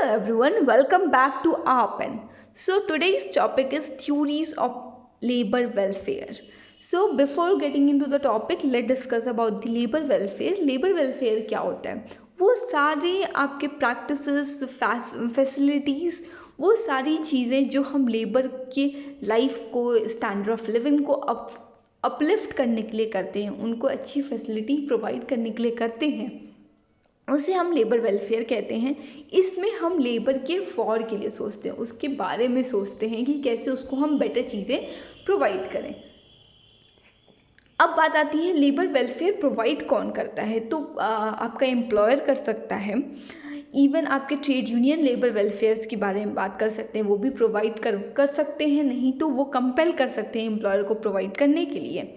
Hello everyone, welcome back to our pen. So today's topic is theories of labor welfare. So before getting into the topic, let's discuss about the labor welfare. Labor welfare क्या होता है? वो सारे आपके practices, facilities, वो सारी चीज़ें जो हम लेबर की लाइफ को, स्टैंडर्ड ऑफ लिविंग को अपलिफ्ट करने के लिए करते हैं, उनको अच्छी फैसिलिटी प्रोवाइड करने के लिए करते हैं, उसे हम लेबर वेलफेयर कहते हैं। इसमें हम लेबर के फॉर के लिए सोचते हैं, उसके बारे में सोचते हैं कि कैसे उसको हम बेटर चीज़ें प्रोवाइड करें। अब बात आती है लेबर वेलफेयर प्रोवाइड कौन करता है। तो आपका एम्प्लॉयर कर सकता है, इवन आपके ट्रेड यूनियन लेबर वेलफेयर्स के बारे में बात कर सकते हैं, वो भी प्रोवाइड कर सकते हैं, नहीं तो वो कंपेल कर सकते हैं एम्प्लॉयर को प्रोवाइड करने के लिए।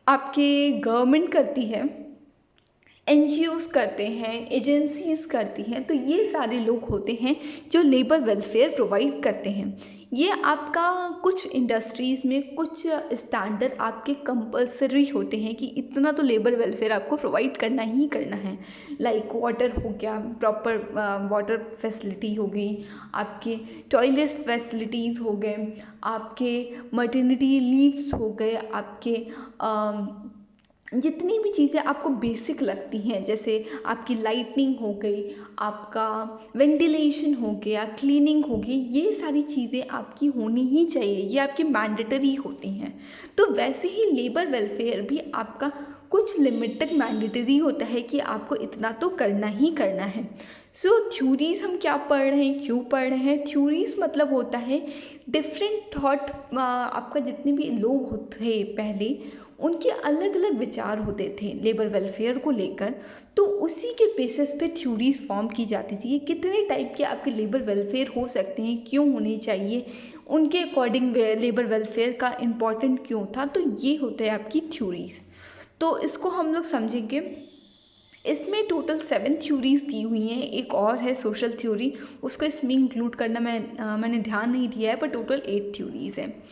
आपके गवर्नमेंट करती है, NGOs करते हैं, एजेंसीज़ करती हैं, तो ये सारे लोग होते हैं जो लेबर वेलफेयर प्रोवाइड करते हैं। ये आपका कुछ इंडस्ट्रीज़ में कुछ स्टैंडर्ड आपके कंपलसरी होते हैं कि इतना तो लेबर वेलफेयर आपको प्रोवाइड करना ही करना है। लाइक वाटर हो गया, प्रॉपर वाटर फैसिलिटी हो गई, आपके टॉयलेट्स फैसिलिटीज़ हो गए, आपके मटर्निटी लीव्स हो गए, आपके जितनी भी चीज़ें आपको बेसिक लगती हैं, जैसे आपकी लाइटनिंग हो गई, आपका वेंटिलेशन हो गया, क्लीनिंग हो गई, ये सारी चीज़ें आपकी होनी ही चाहिए, ये आपकी मैंडेटरी होती हैं। तो वैसे ही लेबर वेलफेयर भी आपका कुछ लिमिट तक मैंडेटरी होता है कि आपको इतना तो करना ही करना है। सो थ्योरीज़ हम क्या पढ़ रहे हैं, क्यों पढ़ रहे हैं? थ्योरीज़ मतलब होता है डिफरेंट थॉट। आपका जितने भी लोग होते पहले, उनके अलग अलग विचार होते थे लेबर वेलफेयर को लेकर, तो उसी के बेसिस पे थ्योरीज फॉर्म की जाती थी। कितने टाइप के आपके लेबर वेलफेयर हो सकते हैं, क्यों होने चाहिए, उनके अकॉर्डिंग लेबर वेलफेयर का इम्पॉर्टेंट क्यों था, तो ये होता है आपकी थ्योरीज। तो इसको हम लोग समझेंगे। इसमें टोटल 7 थ्योरीज दी हुई हैं, एक और है सोशल थ्योरी, उसको इसमें इंक्लूड करना मैंने ध्यान नहीं दिया है, पर टोटल 8 थ्योरीज हैं।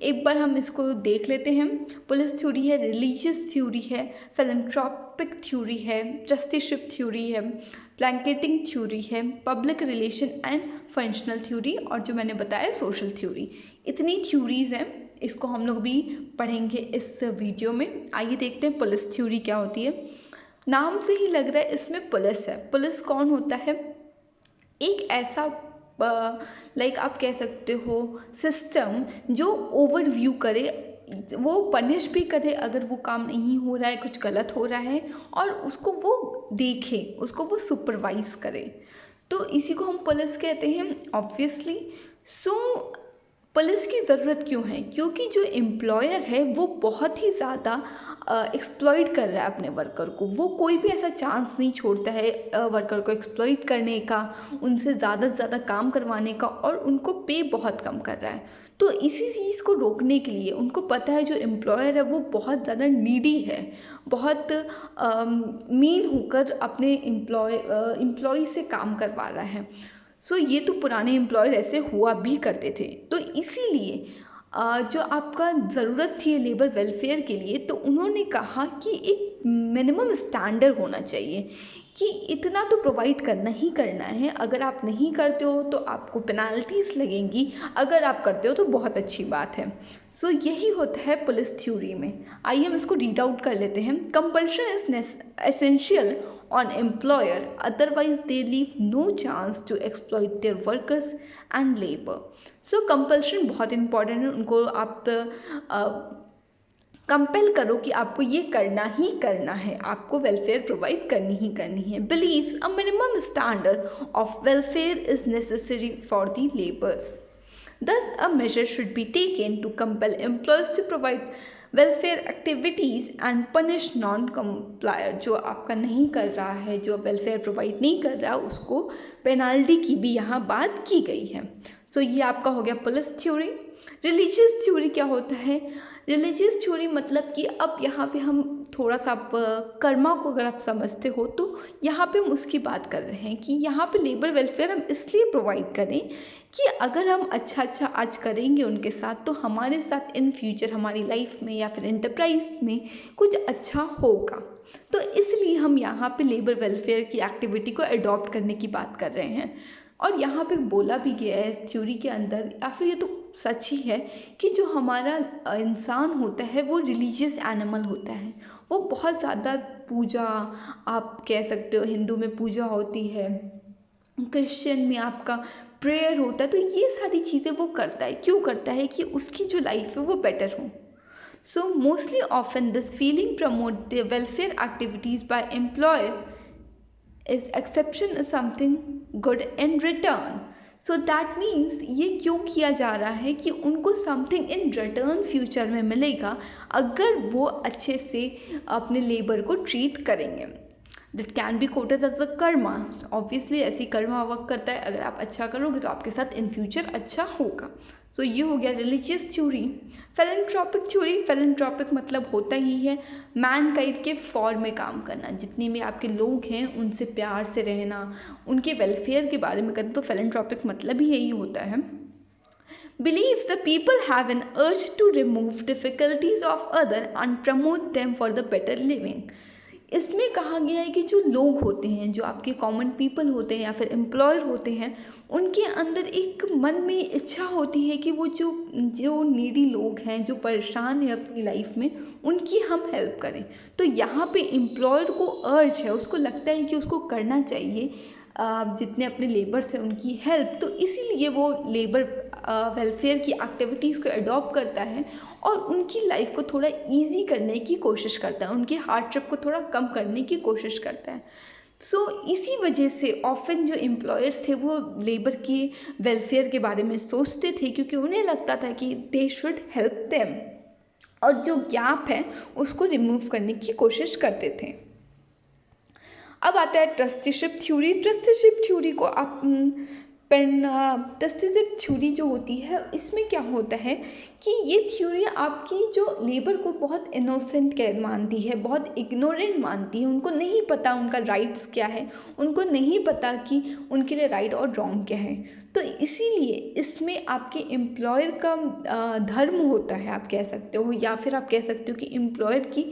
एक बार हम इसको देख लेते हैं। पुलिस थ्योरी है, रिलीजियस थ्योरी है, फिलैंथ्रोपिक थ्योरी है, ट्रस्टीशिप थ्योरी है, ब्लैंकेटिंग थ्योरी है, public relation and functional theory, और जो मैंने बताया सोशल थ्योरी। इतनी थ्योरीज हैं, इसको हम लोग भी पढ़ेंगे इस वीडियो में। आइए देखते हैं पुलिस थ्योरी क्या होती है। नाम से ही लग रहा है इसमें पुलिस है। पुलिस कौन होता है? एक ऐसा लाइक आप कह सकते हो सिस्टम जो ओवरव्यू करे, वो पनिश भी करे अगर वो काम नहीं हो रहा है, कुछ गलत हो रहा है, और उसको वो देखे, उसको वो सुपरवाइज करे। तो इसी को हम पुलिस कहते हैं ऑब्वियसली। सो पुलिस की ज़रूरत क्यों है? क्योंकि जो एम्प्लॉयर है वो बहुत ही ज़्यादा एक्सप्लॉइट कर रहा है अपने वर्कर को। वो कोई भी ऐसा चांस नहीं छोड़ता है वर्कर को एक्सप्लॉइट करने का, उनसे ज़्यादा से ज़्यादा काम करवाने का, और उनको पे बहुत कम कर रहा है। तो इसी चीज़ को रोकने के लिए उनको पता है जो एम्प्लॉयर है वो बहुत ज़्यादा नीडी है, बहुत मीन होकर अपने एम्प्लॉय से काम करवा रहा है। सो ये तो पुराने एम्प्लॉयर ऐसे हुआ भी करते थे। तो इसीलिए जो आपका ज़रूरत थी लेबर वेलफेयर के लिए, तो उन्होंने कहा कि एक मिनिमम स्टैंडर्ड होना चाहिए कि इतना तो प्रोवाइड करना ही करना है। अगर आप नहीं करते हो तो आपको पेनाल्टीज़ लगेंगी, अगर आप करते हो तो बहुत अच्छी बात है। सो यही होता है पुलिस थ्योरी में। आइए हम इसको रीड आउट कर लेते हैं। Compulsion is essential on employer, otherwise they leave no chance to exploit their workers and labor. So compulsion बहुत important है, उनको आप कंपेल करो कि आपको ये करना ही करना है, आपको वेलफेयर प्रोवाइड करनी ही करनी है। Believes a minimum standard of welfare is necessary for the labours, thus a measure should be taken to compel employers to provide welfare activities and punish non complier. जो आपका नहीं कर रहा है, जो वेलफेयर प्रोवाइड नहीं कर रहा, उसको पेनाल्टी की भी यहाँ बात की गई है। सो ये आपका हो गया पुलिस थ्योरी। रिलीजियस थ्योरी क्या होता है? रिलीजियस थ्योरी मतलब कि अब यहाँ पे हम थोड़ा सा कर्मा को अगर आप समझते हो, तो यहाँ पे हम उसकी बात कर रहे हैं कि यहाँ पे लेबर वेलफेयर हम इसलिए प्रोवाइड करें कि अगर हम अच्छा आज करेंगे उनके साथ, तो हमारे साथ इन फ्यूचर हमारी लाइफ में या फिर एंटरप्राइज में कुछ अच्छा होगा। तो इसलिए हम यहाँ पे लेबर वेलफेयर की एक्टिविटी को अडॉप्ट करने की बात कर रहे हैं। और यहाँ पे बोला भी गया है इस थ्योरी के अंदर, या फिर ये तो सच ही है, कि जो हमारा इंसान होता है वो रिलीजियस एनिमल होता है। वो बहुत ज़्यादा पूजा, आप कह सकते हो हिंदू में पूजा होती है, क्रिश्चियन में आपका प्रेयर होता है, तो ये सारी चीज़ें वो करता है। क्यों करता है? कि उसकी जो लाइफ है वो बेटर हो। So mostly often this feeling promote the welfare activities by employer is exception is something good in return. So that means ये क्यों किया जा रहा है कि उनको something in return फ्यूचर में मिलेगा अगर वो अच्छे से अपने लेबर को ट्रीट करेंगे। That can be quoted as a karma. Obviously ऐसी कर्मा वर्क करता है, अगर आप अच्छा करोगे तो आपके साथ इन फ्यूचर अच्छा होगा। सो ये हो गया religious theory. Philanthropic theory, philanthropic मतलब होता ही है मैनकाइंड के फॉर में काम करना, जितने भी आपके लोग हैं उनसे प्यार से रहना, उनके वेलफेयर के बारे में करना, तो फिलैंथ्रोपिक मतलब ही यही होता है। Believes the people have an urge to remove difficulties of other and promote them for the better living. इसमें कहा गया है कि जो लोग होते हैं, जो आपके कॉमन पीपल होते हैं या फिर एम्प्लॉयर होते हैं, उनके अंदर एक मन में इच्छा होती है कि वो जो नीडी लोग हैं, जो परेशान हैं अपनी लाइफ में, उनकी हम हेल्प करें। तो यहाँ पे एम्प्लॉयर को अर्ज है, उसको लगता है कि उसको करना चाहिए जितने अपने लेबर्स हैं उनकी हेल्प। तो इसीलिए वो लेबर वेलफेयर की एक्टिविटीज़ को अडॉप्ट करता है और उनकी लाइफ को थोड़ा इजी करने की कोशिश करता है, उनकी हार्डशिप को थोड़ा कम करने की कोशिश करता है। इसी वजह से ऑफन जो एम्प्लॉयर्स थे वो लेबर के वेलफेयर के बारे में सोचते थे, क्योंकि उन्हें लगता था कि दे शुड हेल्प देम, और जो गैप है उसको रिमूव करने की कोशिश करते थे। अब आता है ट्रस्टीशिप थ्योरी। ट्रस्टीशिप थ्योरी को आप ट्रस्टीशिप थ्योरी जो होती है, इसमें क्या होता है कि ये थ्योरी आपकी जो लेबर को बहुत इनोसेंट कह मानती है, बहुत इग्नोरेंट मानती है। उनको नहीं पता उनका राइट्स क्या है, उनको नहीं पता कि उनके लिए राइट और रॉन्ग क्या है। तो इसीलिए इसमें आपके एम्प्लॉयर का धर्म होता है, आप कह सकते हो, या फिर आप कह सकते हो कि एम्प्लॉयर की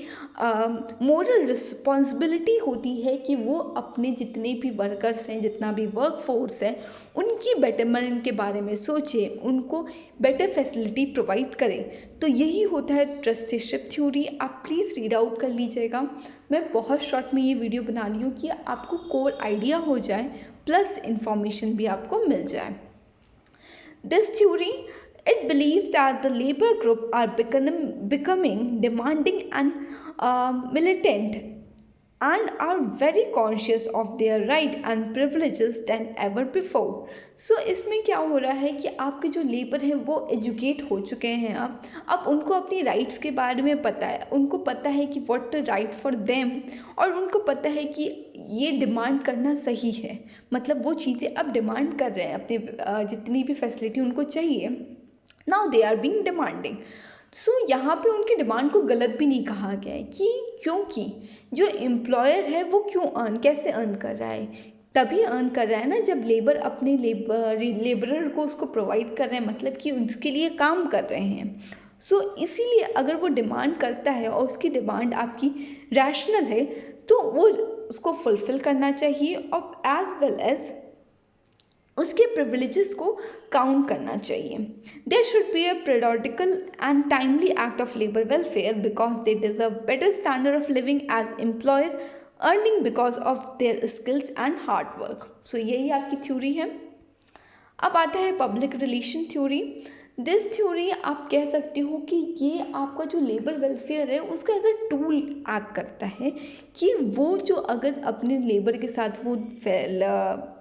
मोरल रिस्पॉन्सिबिलिटी होती है कि वो अपने जितने भी वर्कर्स हैं, जितना भी वर्क फोर्स है, उनकी बेटरमेंट के बारे में सोचे, उनको बेटर फैसिलिटी प्रोवाइड करें। तो यही होता है ट्रस्टीशिप थ्योरी। आप प्लीज़ रीड आउट कर लीजिएगा। मैं बहुत शॉर्ट में ये वीडियो बना रही हूँ कि आपको कोर आइडिया हो जाए, प्लस इंफॉर्मेशन भी आपको मिल जाए। This theory it believes that the labor group are becoming demanding and militant and are very conscious of their right and privileges than ever before. इसमें क्या हो रहा है कि आपके जो लेबर हैं वो एजुकेट हो चुके हैं। अब उनको अपनी राइट्स के बारे में पता है, उनको पता है कि व्हाट राइट फॉर देम, और उनको पता है कि ये डिमांड करना सही है। मतलब वो चीज़ें अब डिमांड कर रहे हैं, अपने जितनी भी फैसिलिटी उनको चाहिए, now they are being demanding. यहाँ पे उनकी डिमांड को गलत भी नहीं कहा गया है, कि क्योंकि जो एम्प्लॉयर है वो कैसे अर्न कर रहा है, तभी अर्न कर रहा है ना जब लेबर अपने लेबरर को उसको प्रोवाइड कर रहे हैं, मतलब कि उसके लिए काम कर रहे हैं। इसीलिए अगर वो डिमांड करता है और उसकी डिमांड आपकी रैशनल है, तो वो उसको फुलफ़िल करना चाहिए, और एज वेल एज उसके प्रिविलेजेस को काउंट करना चाहिए। There should be a periodical and timely act of labour welfare because they deserve better standard of living as employer, earning because of their skills and hard work. यही आपकी theory है। अब आता है public relation theory. This theory आप कह सकते हो कि ये आपका जो लेबर वेलफेयर है उसको एज अ टूल एक्ट करता है, कि वो जो अगर अपने लेबर के साथ वो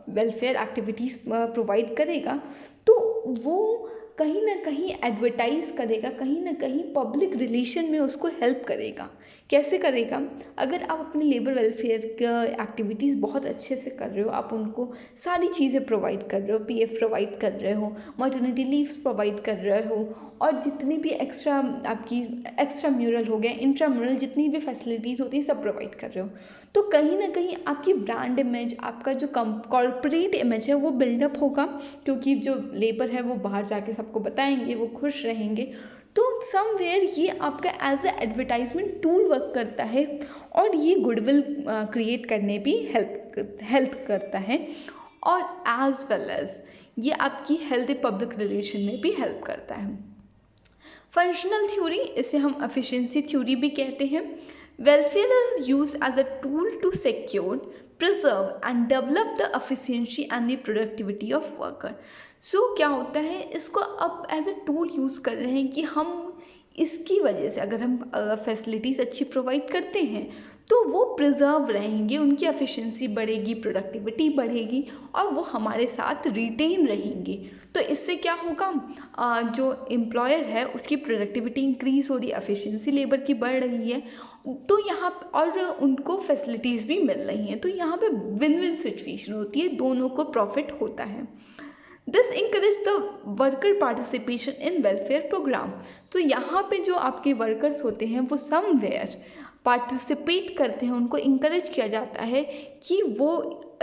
वेलफेयर एक्टिविटीज़ प्रोवाइड करेगा, तो वो कहीं ना कहीं एडवर्टाइज़ करेगा, कहीं ना कहीं पब्लिक रिलेशन में उसको हेल्प करेगा। कैसे करेगा? अगर आप अपने लेबर वेलफेयर का एक्टिविटीज़ बहुत अच्छे से कर रहे हो, आप उनको सारी चीज़ें प्रोवाइड कर रहे हो, पीएफ प्रोवाइड कर रहे हो, मटर्निटी लीव्स प्रोवाइड कर रहे हो, और जितनी भी एक्स्ट्रा म्यूरल हो गया, इंट्रा म्यूरल, जितनी भी फैसिलिटीज़ होती है सब प्रोवाइड कर रहे हो, तो कहीं ना कहीं आपकी ब्रांड इमेज, आपका जो कॉर्पोरेट इमेज है वो बिल्डअप होगा, क्योंकि जो लेबर है वो बाहर जाके सबको बताएंगे, वो खुश रहेंगे। तो समवेयर ये आपका as a advertisement tool work करता है और ये गुडविल क्रिएट करने भी हेल्प करता है, और एज वेल एज ये आपकी हेल्दी पब्लिक रिलेशन में भी हेल्प करता है। फंक्शनल थ्योरी, इसे हम एफिशिएंसी थ्योरी भी कहते हैं। Welfare is use as a tool to secure, preserve and develop the efficiency and the productivity of worker. So क्या होता है, इसको अब एज अ टूल यूज़ कर रहे हैं कि हम इसकी वजह से अगर हम फैसिलिटीज़ अच्छी प्रोवाइड करते हैं तो वो प्रिजर्व रहेंगे, उनकी एफिशिएंसी बढ़ेगी, प्रोडक्टिविटी बढ़ेगी और वो हमारे साथ रिटेन रहेंगे। तो इससे क्या होगा, जो एम्प्लॉयर है उसकी प्रोडक्टिविटी इंक्रीज़ हो रही है, एफिशिएंसी लेबर की बढ़ रही है, तो यहाँ और उनको फैसिलिटीज़ भी मिल रही हैं। तो यहाँ पे विन विन सिचुएशन होती है, दोनों को प्रॉफिट होता है। This encourage the worker participation in welfare programme. तो यहाँ पे जो आपके वर्कर्स होते हैं वो समवेयर पार्टिसिपेट करते हैं, उनको इंकरेज किया जाता है कि वो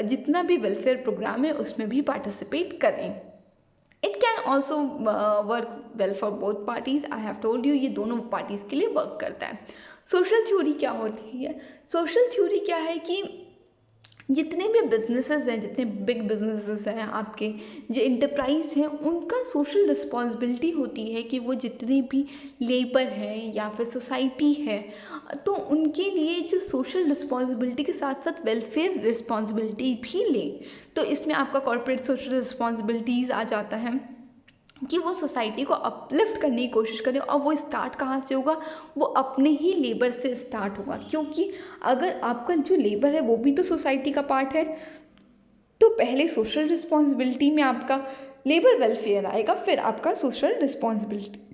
जितना भी वेलफेयर प्रोग्राम है उसमें भी पार्टिसिपेट करें। It can also work well for both parties, I have told you, ये दोनों पार्टीज़ के लिए वर्क करता है। सोशल थ्योरी क्या होती है? सोशल थ्योरी क्या है कि जितने भी बिजनेसेस हैं, जितने बिग बिजनेसेस हैं आपके, जो इंटरप्राइज हैं, उनका सोशल रिस्पॉन्सिबिलिटी होती है कि वो जितने भी लेबर हैं या फिर सोसाइटी है तो उनके लिए जो सोशल रिस्पॉन्सिबिलिटी के साथ साथ वेलफेयर रिस्पॉन्सिबिलिटी भी लें। तो इसमें आपका कॉर्पोरेट सोशल रिस्पॉन्सिबिलिटीज़ आ जाता है कि वो सोसाइटी को अपलिफ्ट करने की कोशिश करें, और वो स्टार्ट कहाँ से होगा, वो अपने ही लेबर से स्टार्ट होगा, क्योंकि अगर आपका जो लेबर है वो भी तो सोसाइटी का पार्ट है। तो पहले सोशल रिस्पॉन्सिबिलिटी में आपका लेबर वेलफेयर आएगा, फिर आपका सोशल रिस्पॉन्सिबिलिटी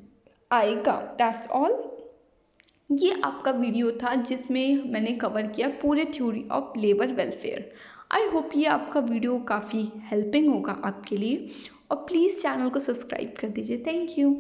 आएगा। That's all. ये आपका वीडियो था जिसमें मैंने कवर किया पूरे theory of labour welfare. I hope ये आपका वीडियो काफ़ी हेल्पिंग होगा आपके लिए, और प्लीज़ चैनल को सब्सक्राइब कर दीजिए। Thank you.